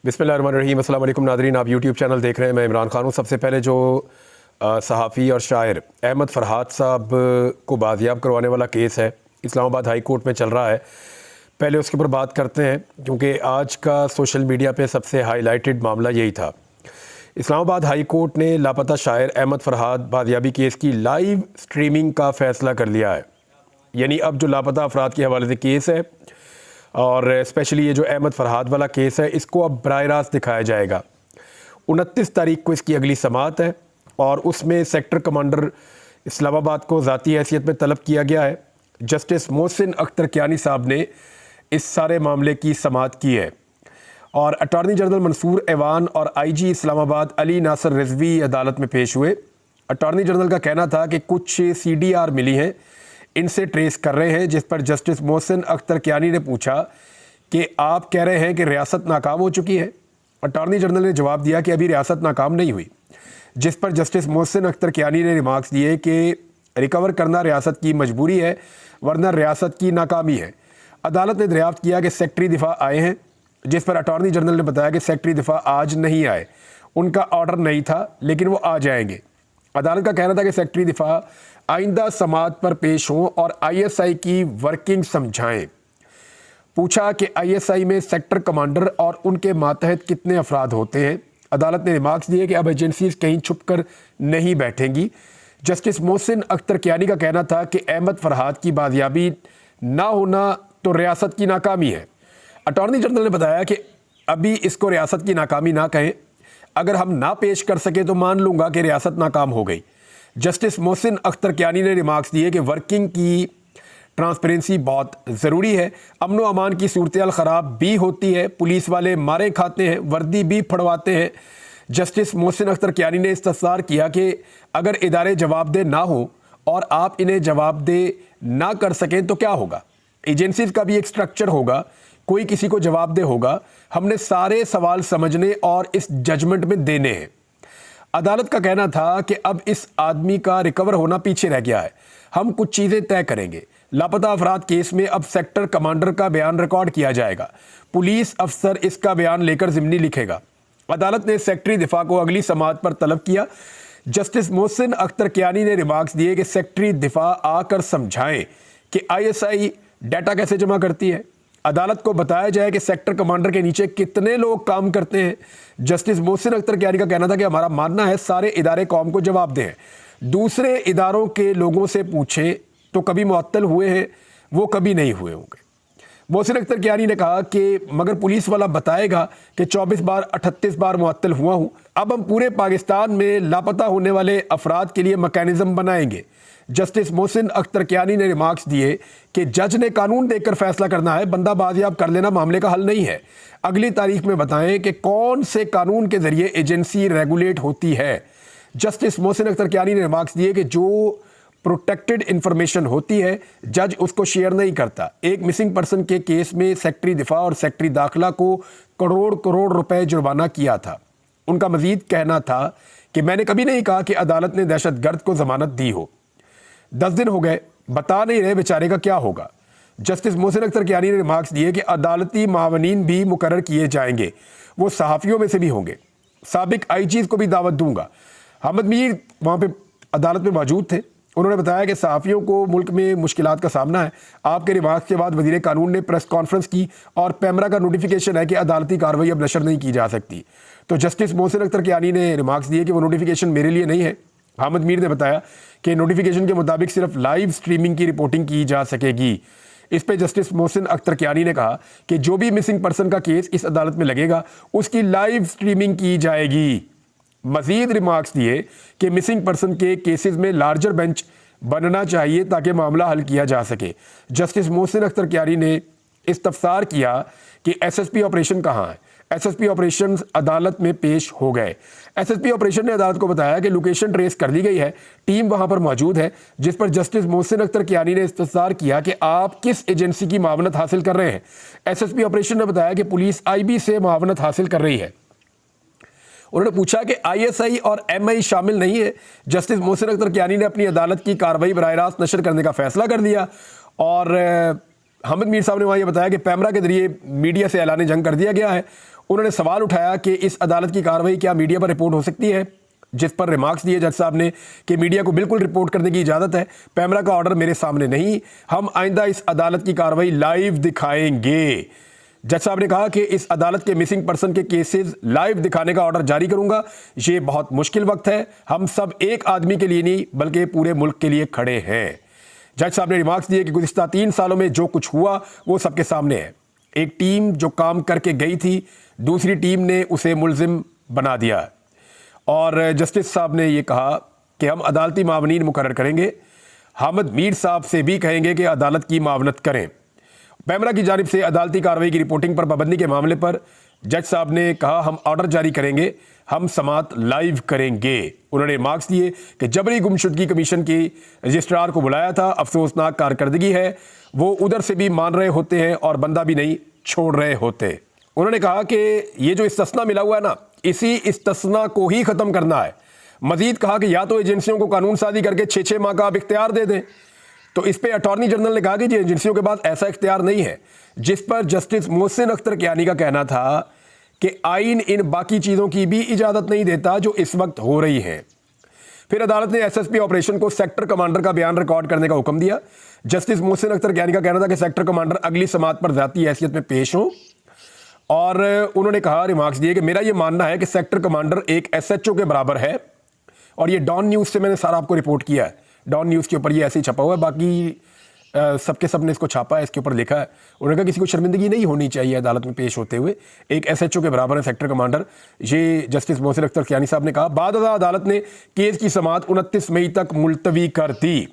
बिस्मिल्लाहिर्रहमानिर्रहीम। अस्सलाम वालेकुम नाज़रीन, आप यूट्यूब चैनल देख रहे हैं। मैं इमरान खान हूँ। सबसे पहले जो सहाफ़ी और शायर अहमद फ़रहाद साहब को बाजियाब करवाने वाला केस है, इस्लामाबाद हाई कोर्ट में चल रहा है, पहले उसके ऊपर बात करते हैं क्योंकि आज का सोशल मीडिया पे सबसे हाईलाइटेड मामला यही था। इस्लामाबाद हाई कोर्ट ने लापता शायर अहमद फ़रहाद बाजियाबी केस की लाइव स्ट्रीमिंग का फ़ैसला कर लिया है। यानी अब जो लापता अफराद के हवाले से केस है और स्पेशली ये जो अहमद फ़रहाद वाला केस है, इसको अब बराह रास्त दिखाया जाएगा। 29 तारीख को इसकी अगली समाअत है और उसमें सेक्टर कमांडर इस्लामाबाद को ज़ाती हैसियत में तलब किया गया है। जस्टिस मोहसिन अख्तर कियानी साहब ने इस सारे मामले की समाअत की है और अटॉर्नी जनरल मंसूर ऐवान और IG इस्लामाबाद अली नासर रिजवी अदालत में पेश हुए। अटॉर्नी जनरल का कहना था कि कुछ CDR मिली हैं, इनसे ट्रेस कर रहे हैं, जिस पर जस्टिस मोहसिन अख्तर कियानी ने पूछा कि आप कह रहे हैं कि रियासत नाकाम हो चुकी है। अटॉर्नी जनरल ने जवाब दिया कि अभी रियासत नाकाम नहीं हुई, जिस पर जस्टिस मोहसिन अख्तर कियानी ने रिमार्क्स दिए कि रिकवर करना रियासत की मजबूरी है वरना रियासत की नाकामी है। अदालत ने दरियाफ्त किया कि सेक्रेटरी दिफा आए हैं, जिस पर अटॉर्नी जनरल ने बताया कि सेक्रेटरी दिफा आज नहीं आए, उनका ऑर्डर नहीं था लेकिन वो आ जाएंगे। अदालत का कहना था कि सेक्रेटरी दिफा आइंदा समाअत पर पेश हों और ISI की वर्किंग समझाएं। पूछा कि ISI में सेक्टर कमांडर और उनके मातहत कितने अफराद होते हैं। अदालत ने रिमार्क्स दिए कि अब एजेंसीज कहीं छुप कर नहीं बैठेंगी। जस्टिस मोहसिन अख्तर कियानी का कहना था कि अहमद फ़रहाद की बाजियाबी ना होना तो रियासत की नाकामी है। अटॉर्नी जनरल ने बताया कि अभी इसको रियासत की नाकामी ना कहें, अगर हम ना पेश कर सके तो मान लूँगा कि रियासत नाकाम हो गई। जस्टिस मोहसिन अख्तर कियानी ने रिमार्क्स दिए कि वर्किंग की ट्रांसपेरेंसी बहुत ज़रूरी है। अमन व अमान की सूरत ख़राब भी होती है, पुलिस वाले मारे खाते हैं, वर्दी भी फड़वाते हैं। जस्टिस मोहसिन अख्तर कियानी ने इस्तफसार किया कि अगर इदारे जवाबदेह ना हो और आप इन्हें जवाबदेह ना कर सकें तो क्या होगा। एजेंसीज का भी एक स्ट्रक्चर होगा, कोई किसी को जवाबदेह होगा। हमने सारे सवाल समझने और इस जजमेंट में देने हैं। अदालत का कहना था कि अब इस आदमी का रिकवर होना पीछे रह गया है, हम कुछ चीज़ें तय करेंगे। लापता अफराद केस में अब सेक्टर कमांडर का बयान रिकॉर्ड किया जाएगा, पुलिस अफसर इसका बयान लेकर ज़िम्नी लिखेगा। अदालत ने सेक्रेटरी दिफा को अगली समाअत पर तलब किया। जस्टिस मोहसिन अख्तर कियानी ने रिमार्क्स दिए कि सेक्रेटरी दिफा आकर समझाएं कि ISI डाटा कैसे जमा करती है। अदालत को बताया जाए कि सेक्टर कमांडर के नीचे कितने लोग काम करते हैं। जस्टिस मोहसिन अख्तर कियानी का कहना था कि हमारा मानना है सारे इदारे कौम को जवाब दें, दूसरे इदारों के लोगों से पूछें तो कभी मुअत्तल हुए हैं, वो कभी नहीं हुए होंगे। मोहसिन अख्तर कियानी ने कहा कि मगर पुलिस वाला बताएगा कि 24 बार 38 बार मुअत्तल हुआ हूँ। अब हम पूरे पाकिस्तान में लापता होने वाले अफराद के लिए मैकेनिज्म बनाएंगे। जस्टिस मोहसिन अख्तर कियानी ने रिमार्क्स दिए कि जज ने कानून देखकर फैसला करना है, बंदा बाजियाब कर लेना मामले का हल नहीं है। अगली तारीख में बताएं कि कौन से कानून के जरिए एजेंसी रेगुलेट होती है। जस्टिस मोहसिन अख्तर कियानी ने रिमार्क्स दिए कि जो प्रोटेक्टेड इंफॉर्मेशन होती है जज उसको शेयर नहीं करता। एक मिसिंग पर्सन के केस में सेक्रेटरी दिफा और सेक्रेटरी दाखिला को करोड़ करोड़ रुपए जुर्माना किया था। उनका मजीद कहना था कि मैंने कभी नहीं कहा कि अदालत ने दहशतगर्द को जमानत दी हो। 10 दिन हो गए, बता नहीं रहे बेचारे का क्या होगा। जस्टिस मोहसिन अख्तर कियानी ने रिमार्क्स दिए कि अदालती मावनीन भी मुकर्रर किए जाएंगे, वो सहाफ़ियों में से भी होंगे। साबिक IGs को भी दावत दूंगा। अहमद मीर वहाँ पे अदालत में मौजूद थे, उन्होंने बताया कि सहाफ़ियों को मुल्क में मुश्किलात का सामना है। आपके रिमार्क्स के बाद वज़ीर कानून ने प्रेस कॉन्फ्रेंस की और पैमरा का नोटिफिकेशन है कि अदालती कार्रवाई अब नशर नहीं की जा सकती। तो जस्टिस मोहसिन अख्तर कियानी ने रिमार्क्स दिए कि वो नोटिफिकेशन मेरे लिए नहीं है। अहमद मीर ने बताया कि नोटिफिकेशन के मुताबिक सिर्फ लाइव स्ट्रीमिंग की रिपोर्टिंग की जा सकेगी। इस पे जस्टिस मोहसिन अख्तर कियानी ने कहा कि जो भी मिसिंग पर्सन का केस इस अदालत में लगेगा उसकी लाइव स्ट्रीमिंग की जाएगी। मजीद रिमार्क्स दिए कि मिसिंग पर्सन के केसेस में लार्जर बेंच बनना चाहिए ताकि मामला हल किया जा सके। जस्टिस मोहसिन अख्तर कियानी ने इस्तफसार किया कि SSP ऑपरेशन कहाँ है। SSP ऑपरेशन अदालत में पेश हो गए। SSP ऑपरेशन ने अदालत को बताया कि लोकेशन ट्रेस कर ली गई है, टीम वहां पर मौजूद है, जिस पर जस्टिस मोहसिन अख्तर कियानी ने इस्तफसार किया कि आप किस एजेंसी की मावनत हासिल कर रहे हैं। SSP ऑपरेशन ने बताया कि पुलिस IB से मावनत हासिल कर रही है। उन्होंने पूछा कि ISI और MI शामिल नहीं है। जस्टिस मोहसिन अख्तर कियानी ने अपनी अदालत की कार्रवाई बराह रास्त नशर करने का फैसला कर दिया और अहमद मीर साहब ने वहाँ ये बताया कि पैमरा के जरिए मीडिया से ऐलान जंग कर दिया गया है। उन्होंने सवाल उठाया कि इस अदालत की कार्रवाई क्या मीडिया पर रिपोर्ट हो सकती है, जिस पर रिमार्क्स दिए जज साहब ने कि मीडिया को बिल्कुल रिपोर्ट करने की इजाज़त है। पैमरा का ऑर्डर मेरे सामने नहीं, हम आइंदा इस अदालत की कार्रवाई लाइव दिखाएंगे। जज साहब ने कहा कि इस अदालत के मिसिंग पर्सन के केसेस लाइव दिखाने का ऑर्डर जारी करूंगा। ये बहुत मुश्किल वक्त है, हम सब एक आदमी के लिए नहीं बल्कि पूरे मुल्क के लिए खड़े हैं। जज साहब ने रिमार्क्स दिए कि गुज़िश्ता 3 सालों में जो कुछ हुआ वो सबके सामने है। एक टीम जो काम करके गई थी, दूसरी टीम ने उसे मुलजिम बना दिया। और जस्टिस साहब ने यह कहा कि हम अदालती मावनीन मुकर्रर करेंगे। हामिद मीर साहब से भी कहेंगे कि अदालत की मावनत करें। पैमरा की जानिब से अदालती कार्रवाई की रिपोर्टिंग पर पाबंदी के मामले पर जज साहब ने कहा हम ऑर्डर जारी करेंगे, हम समात लाइव करेंगे। उन्होंने मार्क्स दिए कि जबरी गुमशुदगी कमीशन की रजिस्ट्रार को बुलाया था, अफसोसनाक कारकर्दगी है, वो उधर से भी मान रहे होते हैं और बंदा भी नहीं छोड़ रहे होते। उन्होंने कहा कि ये जो इस्तिस्ना मिला हुआ है ना, इसी इस्तिस्ना को ही ख़त्म करना है। मजीद कहा कि या तो एजेंसियों को कानून साजी करके 6-6 माह का आप इख्तियार दे दें। तो इस पर अटॉर्नी जनरल ने कहा कि जी एजेंसियों के पास ऐसा इख्तियार नहीं है, जिस पर जस्टिस मोहसिन अख्तर कियानी का कहना था कि आइन इन बाकी चीज़ों की भी इजाज़त नहीं देता जो इस वक्त हो रही हैं। फिर अदालत ने एसएसपी ऑपरेशन को सेक्टर कमांडर का बयान रिकॉर्ड करने का हुक्म दिया। जस्टिस मोहसिन अख्तर कियानी का कहना था कि सेक्टर कमांडर अगली समात पर ज़ाती हैसियत में पेश हों। और उन्होंने कहा, रिमार्क्स दिए कि मेरा यह मानना है कि सेक्टर कमांडर एक एसएचओ के बराबर है। और ये डॉन न्यूज़ से मैंने सारा आपको रिपोर्ट किया है, डॉन न्यूज़ के ऊपर ये ऐसे ही छपा हुआ है, बाकी सबके सब ने इसको छापा है, इसके ऊपर लिखा है। उन्होंने कहा किसी को शर्मिंदगी नहीं होनी चाहिए अदालत में पेश होते हुए, एक एसएचओ के बराबर है सेक्टर कमांडर। ये जस्टिस मोहसिन अख्तर कियानी साहब ने कहा। बाद अदालत ने केस की समात 29 मई तक मुलतवी कर दी।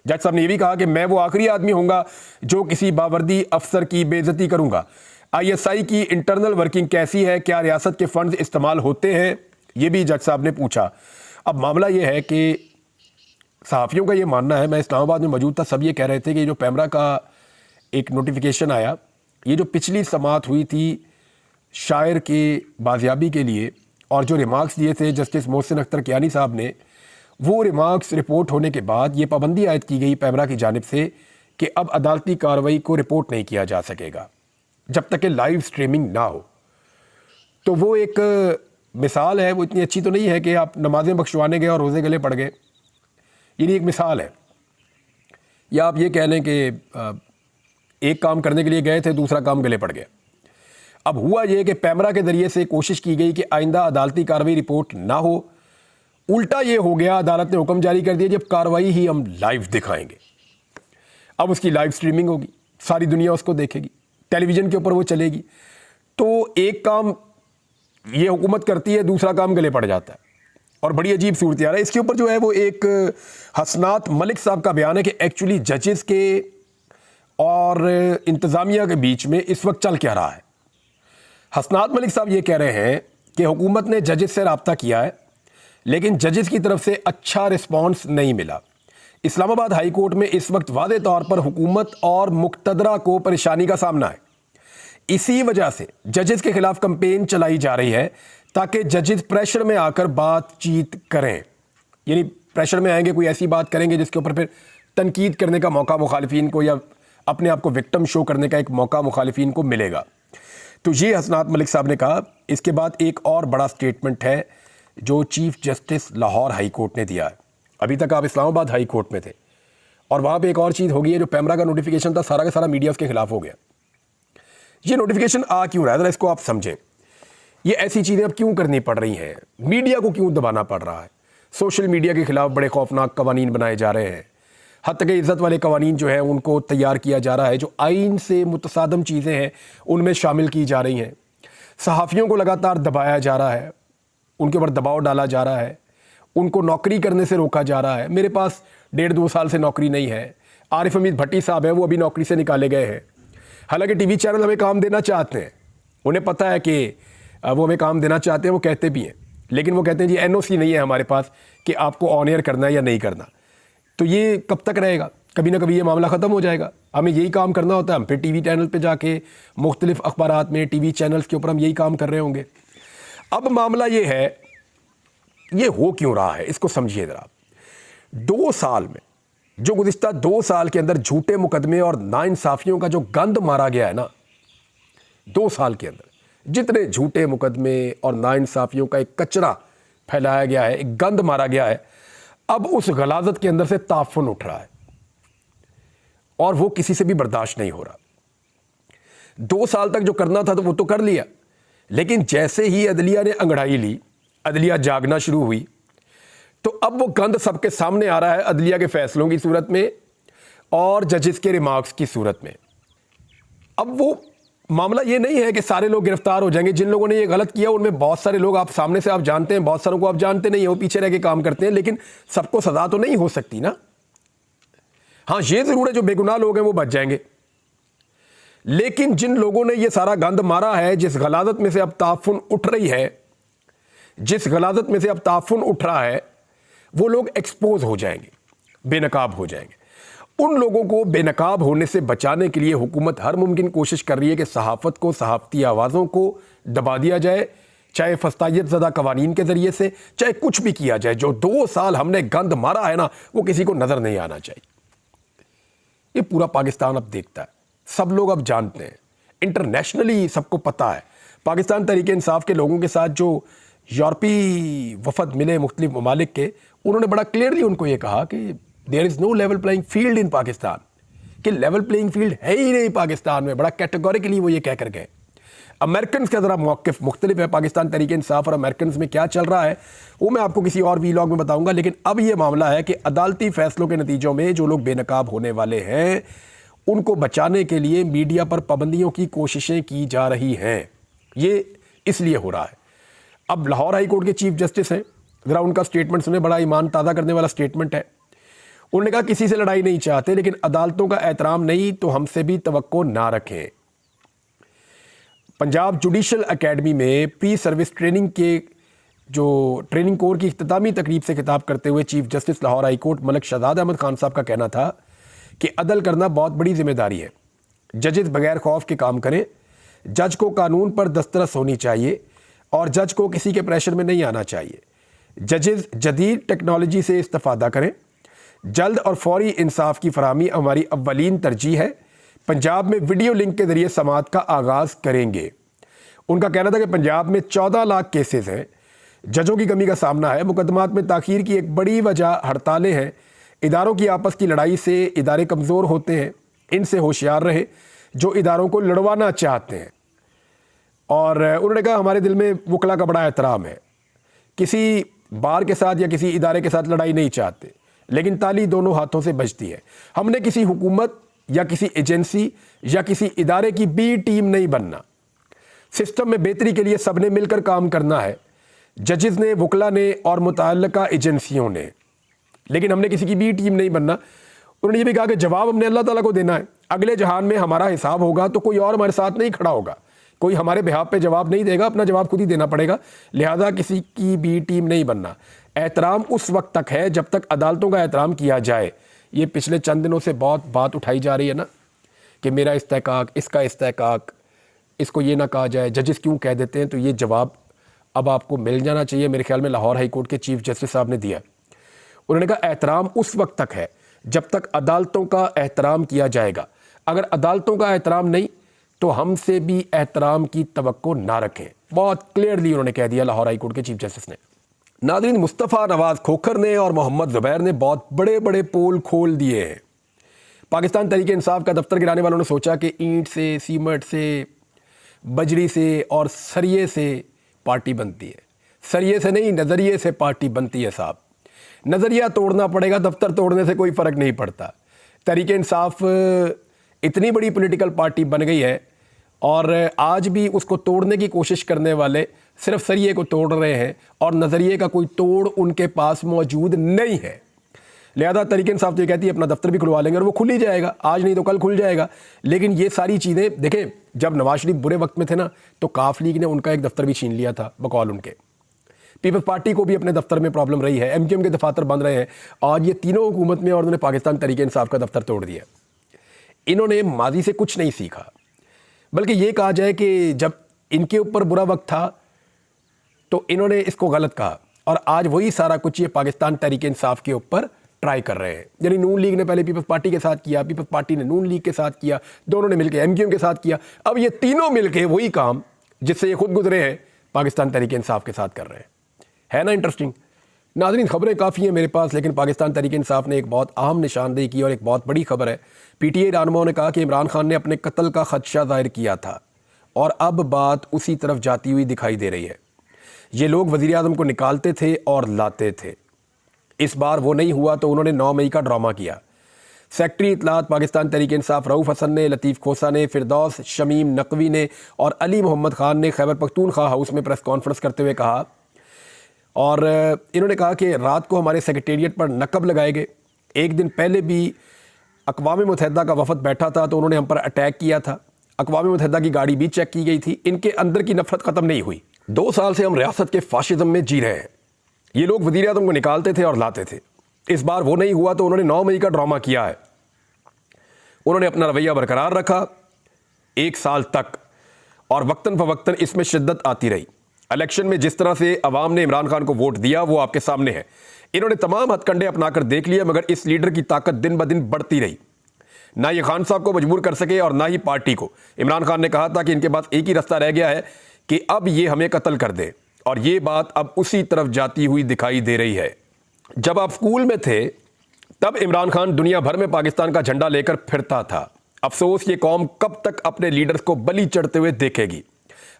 जज साहब ने यह भी कहा कि मैं वो आखिरी आदमी होऊंगा जो किसी बावर्दी अफसर की बेइज्जती करूंगा। आईएसआई की इंटरनल वर्किंग कैसी है, क्या रियासत के फंड्स इस्तेमाल होते हैं, ये भी जज साहब ने पूछा। अब मामला ये है कि सहाफ़ियों का ये मानना है, मैं इस्लामाबाद में मौजूद था, सब ये कह रहे थे कि जो पैमरा का एक नोटिफिकेशन आया, ये जो पिछली समात हुई थी शायर के बाजियाबी के लिए, और जो रिमार्क्स दिए थे जस्टिस मोहसिन अख्तर कियानी साहब ने, वो रिमार्क्स रिपोर्ट होने के बाद ये पाबंदी आयद की गई पैमरा की जानिब से कि अब अदालती कार्रवाई को रिपोर्ट नहीं किया जा सकेगा जब तक कि लाइव स्ट्रीमिंग ना हो। तो वो एक मिसाल है, वो इतनी अच्छी तो नहीं है कि आप नमाजें बख्शवाने गए और रोज़े गले पड़ गए, ये एक मिसाल है। या आप ये कह लें कि एक काम करने के लिए गए थे, दूसरा काम गले पड़ गया। अब हुआ ये कि पैमरा के ज़रिए से कोशिश की गई कि आइंदा अदालती कार्रवाई रिपोर्ट ना हो, उल्टा ये हो गया, अदालत ने हुक्म जारी कर दिया जब कार्रवाई ही हम लाइव दिखाएंगे। अब उसकी लाइव स्ट्रीमिंग होगी, सारी दुनिया उसको देखेगी, टेलीविज़न के ऊपर वो चलेगी। तो एक काम ये हुकूमत करती है, दूसरा काम गले पड़ जाता है, और बड़ी अजीब सूरत है। इसके ऊपर जो है वो एक हसनात मलिक साहब का बयान है कि एक्चुअली जजेस के और इंतज़ामिया के बीच में इस वक्त चल क्या रहा है। हसनात मलिक साहब ये कह रहे हैं कि हुकूमत ने जजेस से रब्ता किया है, लेकिन जजेस की तरफ से अच्छा रिस्पॉन्स नहीं मिला। इस्लामाबाद हाई कोर्ट में इस वक्त वादे तौर पर हुकूमत और मुक़तदरा को परेशानी का सामना है। इसी वजह से जजेस के खिलाफ कंपेन चलाई जा रही है ताकि जजेस प्रेशर में आकर बातचीत करें, यानी प्रेशर में आएंगे, कोई ऐसी बात करेंगे जिसके ऊपर फिर तनकीद करने का मौका मुखालिफिन को या अपने आप को विक्टिम शो करने का एक मौका मुखालिफिन को मिलेगा। तो ये हसनात मलिक साहब ने कहा। इसके बाद एक और बड़ा स्टेटमेंट है जो chief justice Lahore high court ने दिया है। अभी तक आप इस्लामाबाद हाई कोर्ट में थे और वहाँ पे एक और चीज़ हो गई है, जो पैमरा का नोटिफिकेशन था सारा का सारा मीडिया उसके खिलाफ हो गया। ये नोटिफिकेशन आ क्यों रहा है, ज़रा इसको आप समझें। ये ऐसी चीज़ें अब क्यों करनी पड़ रही हैं, मीडिया को क्यों दबाना पड़ रहा है। सोशल मीडिया के खिलाफ बड़े खौफनाक कवानीन बनाए जा रहे हैं, हद तक इज़्ज़त वाले कवानीन जो है उनको तैयार किया जा रहा है, जो आइन से मुतसादम चीज़ें हैं उनमें शामिल की जा रही हैं। सहाफ़ियों को लगातार दबाया जा रहा है, उनके ऊपर दबाव डाला जा रहा है, उनको नौकरी करने से रोका जा रहा है। मेरे पास 1.5-2 साल से नौकरी नहीं है। आरिफ हमीद भट्टी साहब हैं, वो अभी नौकरी से निकाले गए हैं। हालांकि टीवी चैनल हमें काम देना चाहते हैं, उन्हें पता है कि वो हमें काम देना चाहते हैं, वो कहते भी हैं, लेकिन वो कहते हैं जी एनओसी नहीं है हमारे पास कि आपको ऑन एयर करना है या नहीं करना। तो ये कब तक रहेगा, कभी ना कभी ये मामला ख़त्म हो जाएगा। हमें यही काम करना होता है, हम फिर टीवी चैनल पे जाके मुख्तलिफ अखबारात में टीवी चैनल्स के ऊपर हम यही काम कर रहे होंगे। अब मामला ये है, ये हो क्यों रहा है, इसको समझिए ज़रा। 2 साल में जो गुज़िश्ता 2 साल के अंदर झूठे मुकदमे और नाइंसाफ़ियों का जो गंद मारा गया है ना, 2 साल के अंदर जितने झूठे मुकदमे और नाइंसाफियों का एक कचरा फैलाया गया है, एक गंद मारा गया है, अब उस गलाजत के अंदर से ताफुन उठ रहा है और वो किसी से भी बर्दाश्त नहीं हो रहा। 2 साल तक जो करना था तो वो तो कर लिया, लेकिन जैसे ही अदलिया ने अंगड़ाई ली, अदलिया जागना शुरू हुई, तो अब वो गंद सबके सामने आ रहा है अदलिया के फैसलों की सूरत में और जजेस के रिमार्क्स की सूरत में। अब वो मामला ये नहीं है कि सारे लोग गिरफ्तार हो जाएंगे। जिन लोगों ने ये गलत किया उनमें बहुत सारे लोग आप सामने से आप जानते हैं, बहुत सारों को आप जानते नहीं, वो पीछे रह के काम करते हैं, लेकिन सबको सजा तो नहीं हो सकती ना। हाँ, ये जरूर है जो बेगुनाह लोग हैं वो बच जाएंगे, लेकिन जिन लोगों ने ये सारा गंद मारा है, जिस गलाजत में से अब ताफुन उठ रही है, जिस गलाजत में से अब ताफुन उठ रहा है, वो लोग एक्सपोज हो जाएंगे, बेनकाब हो जाएंगे। उन लोगों को बेनकाब होने से बचाने के लिए हुकूमत हर मुमकिन कोशिश कर रही है कि सहाफ़त को, सहाफ़ती आवाज़ों को दबा दिया जाए, चाहे फस्तायत ज़दा कवानीन के ज़रिए से, चाहे कुछ भी किया जाए। जो 2 साल हमने गंद मारा है ना, वो किसी को नज़र नहीं आना चाहिए। ये पूरा पाकिस्तान अब देखता है, सब लोग अब जानते हैं, इंटरनेशनली सबको पता है। पाकिस्तान तहरीक इंसाफ के लोगों के साथ जो यूरोपीय वफद मिले मुख्तलिफ ममालिक के, उन्होंने बड़ा क्लियरली उनको ये कहा कि there is no level playing field in Pakistan, कि लेवल प्लेइंग फील्ड है ही नहीं पाकिस्तान में। बड़ा कैटेगोरिकली वो ये कह कर गए। अमेरिकन का ज़रा मौक़िफ़ मुख्तलिफ है, पाकिस्तान तहरीक इंसाफ और अमेरिकन में क्या चल रहा है वो मैं आपको किसी और वीलॉग में बताऊंगा। लेकिन अब ये मामला है कि अदालती फैसलों के नतीजों में जो लोग बेनकाब होने वाले हैं उनको बचाने के लिए मीडिया पर पाबंदियों की कोशिशें की जा रही हैं। ये इसलिए हो रहा है। अब लाहौर हाई कोर्ट के चीफ जस्टिस हैं, ज़रा उनका स्टेटमेंट सुने, बड़ा ईमान ताज़ा करने वाला स्टेटमेंट है। उन्होंने कहा किसी से लड़ाई नहीं चाहते, लेकिन अदालतों का एहतराम नहीं तो हमसे भी तवक्को ना रखें। पंजाब जुडिशल एकेडमी में प्री सर्विस ट्रेनिंग के जो ट्रेनिंग कोर की इख्तितामी तकरीब से खिताब करते हुए chief justice Lahore high court Malik Shahzad Ahmad Khan sahab का कहना था कि अदल करना बहुत बड़ी जिम्मेदारी है। जजेस बगैर खौफ के काम करें, जज को कानून पर दस्तरस होनी चाहिए और जज को किसी के प्रेशर में नहीं आना चाहिए। जजेस जदीद टेक्नोलॉजी से इस्तेफादा करें। जल्द और फौरी इंसाफ की फराहमी हमारी अव्वलीन तरजीह है। पंजाब में वीडियो लिंक के जरिए समाअत का आगाज़ करेंगे। उनका कहना था कि पंजाब में 14 लाख केसेस हैं, जजों की कमी का सामना है। मुकदमात में ताख़ीर की एक बड़ी वजह हड़तालें हैं। इदारों की आपस की लड़ाई से इदारे कमज़ोर होते हैं, इनसे होशियार रहे जो इदारों को लड़वाना चाहते हैं। और उन्होंने कहा हमारे दिल में वकला का बड़ा एहतराम है, किसी बार के साथ या किसी इदारे के साथ लड़ाई नहीं चाहते, लेकिन ताली दोनों हाथों से बजती है। हमने किसी हुकूमत या किसी एजेंसी या किसी इदारे की बी टीम नहीं बनना। सिस्टम में बेहतरी के लिए सबने मिलकर काम करना है, जजेस ने, वकला ने और मुतअल्लिका एजेंसियों ने, लेकिन हमने किसी की बी टीम नहीं बनना। उन्होंने ये भी कहा कि जवाब हमने अल्लाह ताला को देना है। अगले जहान में हमारा हिसाब होगा तो कोई और हमारे साथ नहीं खड़ा होगा, कोई हमारे बिहाफ पे जवाब नहीं देगा, अपना जवाब खुद ही देना पड़ेगा। लिहाजा किसी की बी टीम नहीं बनना। एहतराम उस वक्त तक है जब तक अदालतों का एहतराम किया जाए। ये पिछले चंद दिनों से बहुत बात उठाई जा रही है ना कि मेरा इस्तेहकाक, इसका इस्तेहकाक, इसको ये ना कहा जाए, जजेस क्यों कह देते हैं। तो ये जवाब अब आपको मिल जाना चाहिए। मेरे ख्याल में लाहौर हाई कोर्ट के चीफ जस्टिस साहब ने दिया। उन्होंने कहा एहतराम उस वक्त तक है जब तक अदालतों का एहतराम किया जाएगा। अगर अदालतों का एहतराम नहीं तो हमसे भी एहतराम की तवक्को ना रखें। बहुत क्लियरली उन्होंने कह दिया लाहौर हाई कोर्ट के चीफ जस्टिस ने। नाज़रीन, मुस्तफ़ा नवाज़ खोखर ने और मोहम्मद ज़ुबैर ने बहुत बड़े बड़े पोल खोल दिए हैं। पाकिस्तान तहरीक इंसाफ का दफ्तर गिराने वालों ने सोचा कि ईंट से, सीमेंट से, बजरी से और सरिये से पार्टी बनती है। सरिये से नहीं, नज़रिए से पार्टी बनती है साहब। नज़रिया तोड़ना पड़ेगा, दफ्तर तोड़ने से कोई फ़र्क नहीं पड़ता। तहरीक इंसाफ इतनी बड़ी पॉलिटिकल पार्टी बन गई है और आज भी उसको तोड़ने की कोशिश करने वाले सिर्फ सरिये को तोड़ रहे हैं और नज़रिए का कोई तोड़ उनके पास मौजूद नहीं है। लिहाजा तहरीक इंसाफ तो ये कहती है अपना दफ्तर भी खुलवा लेंगे और वो खुल ही जाएगा, आज नहीं तो कल खुल जाएगा। लेकिन ये सारी चीज़ें देखें, जब नवाज शरीफ बुरे वक्त में थे ना तो काफ लीग ने उनका एक दफ्तर भी छीन लिया था बकौल उनके। पीपल्स पार्टी को भी अपने दफ्तर में प्रॉब्लम रही है, एमक्यूएम के दफातर बन रहे हैं। आज ये तीनों हुकूमत में और उन्होंने पाकिस्तान तहरीक इंसाफ का दफ्तर तोड़ दिया। इन्होंने माजी से कुछ नहीं सीखा, बल्कि ये कहा जाए कि जब इनके ऊपर बुरा वक्त था तो इन्होंने इसको गलत कहा और आज वही सारा कुछ ये पाकिस्तान तहरीक इंसाफ के ऊपर ट्राई कर रहे हैं। यानी नून लीग ने पहले पीपल्स पार्टी के साथ किया, पीपल्स पार्टी ने नून लीग के साथ किया, दोनों ने मिलकर एमक्यूएम के साथ किया। अब ये तीनों मिलकर वही काम जिससे ये खुद गुजरे हैं पाकिस्तान तहरीक इंसाफ के साथ कर रहे हैं। है ना इंटरेस्टिंग? नाज़रीन, खबरें काफ़ी हैं मेरे पास, लेकिन पाकिस्तान तहरीक इंसाफ ने एक बहुत अहम निशानदेही की और एक बहुत बड़ी खबर है। PTI रहनुमाओं ने कहा कि इमरान खान ने अपने कत्ल का खदशा जाहिर किया था और अब बात उसी तरफ जाती हुई दिखाई दे रही है। ये लोग वज़ीर आज़म को निकालते थे और लाते थे। इस बार वो नहीं हुआ तो उन्होंने 9 मई का ड्रामा किया। सेक्रेटरी इत्तलात पाकिस्तान तहरीक इंसाफ रऊफ़ हसन ने, लतीफ़ खोसा ने, फिरदौस शमीम नकवी ने और अली मोहम्मद खान ने खैबर पख्तूनख्वा हाउस में प्रेस कॉन्फ्रेंस करते हुए कहा, और इन्होंने कहा कि रात को हमारे सेक्रेटेरिएट पर नकब लगाए गए। एक दिन पहले भी अक़वाम मुत्तहिदा का वफ़द बैठा था तो उन्होंने हम पर अटैक किया था। अक़वाम मुत्तहिदा की गाड़ी भी चेक की गई थी। इनके अंदर की नफरत ख़त्म नहीं हुई। 2 साल से हम रियासत के फाशिज़म में जी रहे हैं। ये लोग वज़ीर आज़म को निकालते थे और लाते थे। इस बार वो नहीं हुआ तो उन्होंने 9 मई का ड्रामा किया है। उन्होंने अपना रवैया बरकरार रखा 1 साल तक और वक्तन फ़वक्तन इसमें शिद्दत आती रही। इलेक्शन में जिस तरह से अवाम ने इमरान खान को वोट दिया वो आपके सामने है। इन्होंने तमाम हथकंडे अपनाकर देख लिए, मगर इस लीडर की ताकत दिन ब दिन बढ़ती रही। ना ये खान साहब को मजबूर कर सके और ना ही पार्टी को। इमरान खान ने कहा था कि इनके पास एक ही रास्ता रह गया है कि अब ये हमें कत्ल कर दे, और ये बात अब उसी तरफ जाती हुई दिखाई दे रही है। जब आप स्कूल में थे तब इमरान खान दुनिया भर में पाकिस्तान का झंडा लेकर फिरता था। अफसोस ये कौम कब तक अपने लीडर्स को बलि चढ़ते हुए देखेगी।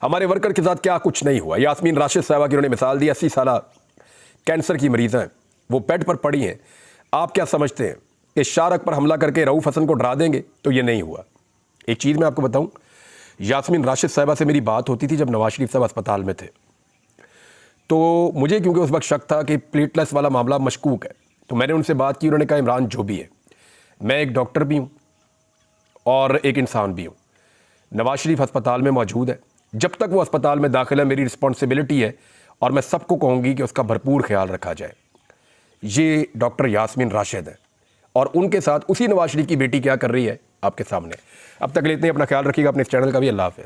हमारे वर्कर के साथ क्या कुछ नहीं हुआ। यास्मीन राशिद साहबा की उन्होंने मिसाल दी, 80 साल कैंसर की मरीज़ हैं, वो बेड पर पड़ी हैं। आप क्या समझते हैं कि शारक पर हमला करके रऊफ़ हसन को डरा देंगे? तो ये नहीं हुआ। एक चीज़ मैं आपको बताऊं, यास्मीन राशिद साहबा से मेरी बात होती थी जब नवाज शरीफ साहब अस्पताल में थे, तो मुझे क्योंकि उस वक्त शक था कि प्लेटलेस वाला मामला मशकूक है, तो मैंने उनसे बात की। उन्होंने कहा, इमरान जो भी है, मैं एक डॉक्टर भी हूँ और एक इंसान भी हूँ। नवाज शरीफ अस्पताल में मौजूद है, जब तक वो अस्पताल में दाखिल है मेरी रिस्पॉन्सिबिलिटी है और मैं सबको कहूँगी कि उसका भरपूर ख्याल रखा जाए। ये डॉक्टर यास्मीन राशिद है और उनके साथ उसी नवाज शरीफ की बेटी क्या कर रही है आपके सामने। अब तक लेते हैं, अपना ख्याल रखिएगा, अपने इस चैनल का भी। अल्लाह हाफ़िज़।